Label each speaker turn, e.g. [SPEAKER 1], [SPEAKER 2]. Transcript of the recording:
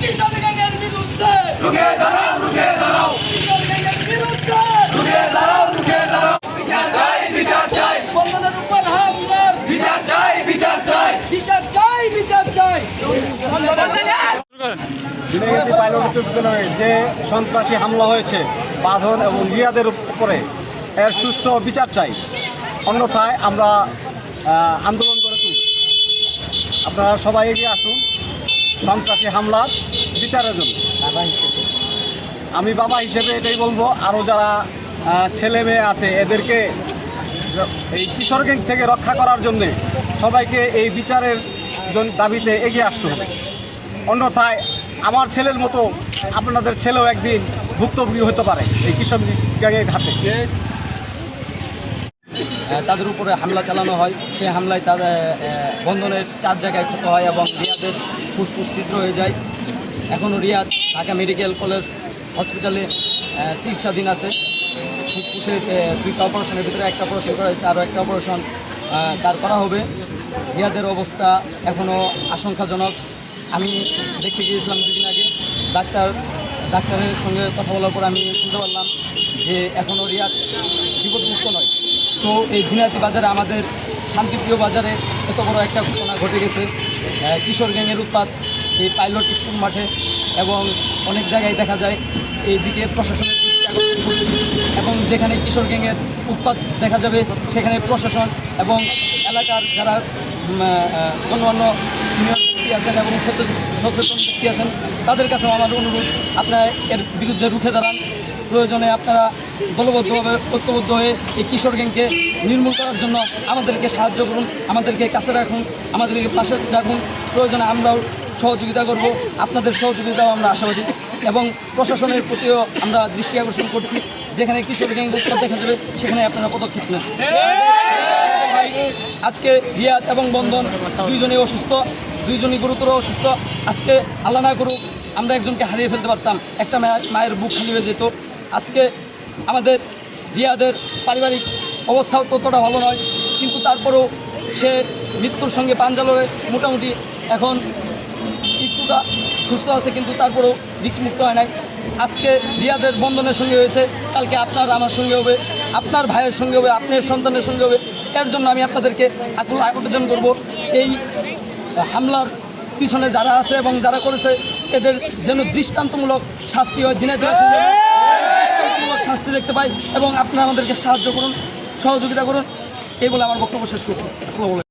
[SPEAKER 1] কিশোর গ্যাংয়ের বিরুদ্ধে
[SPEAKER 2] রুখে দাঁড়াও, রুখে দাঁড়াও,
[SPEAKER 1] কিশোর গ্যাংয়ের বিরুদ্ধে
[SPEAKER 2] রুখে দাঁড়াও, রুখে দাঁড়াও। বিচার চাই, বিচার চাই,
[SPEAKER 1] বন্ধনের উপর হামলার
[SPEAKER 2] বিচার চাই, বিচার চাই।
[SPEAKER 1] বিচার চাই, বিচার চাই।
[SPEAKER 3] ঝিনাইগাতি পাইলট উচ্চ বিদ্যালয়ে যে সন্ত্রাসী হামলা হয়েছে বাঁধন এবং রিয়াদের উপরে এর সুষ্ঠু বিচার চাই, অন্যথায় আমরা আন্দোলন করে তুলব। আপনারা সবাই এগিয়ে আসুন সন্ত্রাসী হামলার বিচারের জন্য। আমি বাবা হিসেবে এটাই বলবো, আরও যারা ছেলে মেয়ে আছে এদেরকে এই কিশোর গ্যাং থেকে রক্ষা করার জন্যে সবাইকে এই বিচারের দাবিতে এগিয়ে আসতে হবে। অন্যথায় আমার ছেলের মতো আপনাদের ছেলেও একদিন ভুক্তভোগী হতে পারে এই কিশোর গ্যাংয়ের হাতে।
[SPEAKER 4] তাদের উপরে হামলা চালানো হয়, সেই হামলায় তাদের বন্ধনের 4 জায়গায় ক্ষত হয় এবং রিয়াদের ফুসফুস ছিদ্র হয়ে যায়। এখনও রিয়াদ ঢাকা মেডিকেল কলেজ হসপিটালে চিকিৎসাধীন আছে। ফুসফুসের 2টা অপারেশনের ভিতরে একটা অপারেশন করা হয়েছে, আরও একটা অপারেশন তার করা হবে। রিয়াদের অবস্থা এখনও আশঙ্কাজনক। আমি দেখতে গিয়েছিলাম 2 দিন আগে, ডাক্তারের সঙ্গে কথা বলার পর আমি শুনতে পারলাম যে এখনও রিয়াদ বিপদমুক্ত নয়। তো এই ঝিনাইগাতি বাজারে, আমাদের শান্তিপ্রিয় বাজারে এত বড় একটা ঘটনা ঘটে গেছে। কিশোর গ্যাংয়ের উৎপাত এই পাইলট স্কুল মাঠে এবং অনেক জায়গায় দেখা যায়। এইদিকে প্রশাসনের দৃষ্টি আকর্ষণ করছি এবং যেখানে কিশোর গ্যাংয়ের উৎপাত দেখা যাবে সেখানে প্রশাসন এবং এলাকার যারা অন্যান্য সিনিয়র ব্যক্তি আছেন এবং সচেতন ব্যক্তি আছেন তাদের কাছেও আমার অনুরোধ, আপনারা এর বিরুদ্ধে রুখে দাঁড়ান। প্রয়োজনে আপনারা দলবদ্ধভাবে ঐক্যবদ্ধ হয়ে এই কিশোর গ্যাংকে নির্মূল করার জন্য আমাদেরকে সাহায্য করুন, আমাদেরকে কাছে রাখুন, আমাদেরকে পাশে রাখুন। প্রয়োজনে আমরাও সহযোগিতা করব, আপনাদের সহযোগিতাও আমরা আশাবাদী এবং প্রশাসনের প্রতিও আমরা দৃষ্টি আকর্ষণ করছি। যেখানে কিশোর গ্যাং উৎপাত দেখা যাবে সেখানে আপনারা পদক্ষেপ নেন। আজকে রিয়াদ এবং বন্ধন দুইজনেই অসুস্থ, দুইজনই গুরুতর অসুস্থ। আজকে আল্লাহ না করুক আমরা একজনকে হারিয়ে ফেলতে পারতাম, একটা মায়ের বুক খালি হয়ে যেত। আজকে আমাদের রিয়াদের পারিবারিক অবস্থাও ততটা ভালো নয়, কিন্তু তারপরেও সে মৃত্যুর সঙ্গে পাঞ্জা লড়ে মোটামুটি এখন একটুটা সুস্থ আছে, কিন্তু তারপরেও রিস্ক মুক্ত হয় নাই। আজকে রিয়াদের বন্ধনের সঙ্গে হয়েছে, কালকে আপনার আমার সঙ্গে হবে, আপনার ভাইয়ের সঙ্গে হবে, আপনার সন্তানের সঙ্গে হবে। এর জন্য আমি আপনাদেরকে আবেদন করব, এই হামলার পিছনে যারা আছে এবং যারা করেছে এদের যেন দৃষ্টান্তমূলক শাস্তি হয়, ঝিনাইদহে দৃষ্টান্তমূলক শাস্তি দেখতে পাই এবং আপনারা আমাদেরকে সাহায্য করুন, সহযোগিতা করুন। এই বলে আমার বক্তব্য শেষ করছি। আসসালামু আলাইকুম।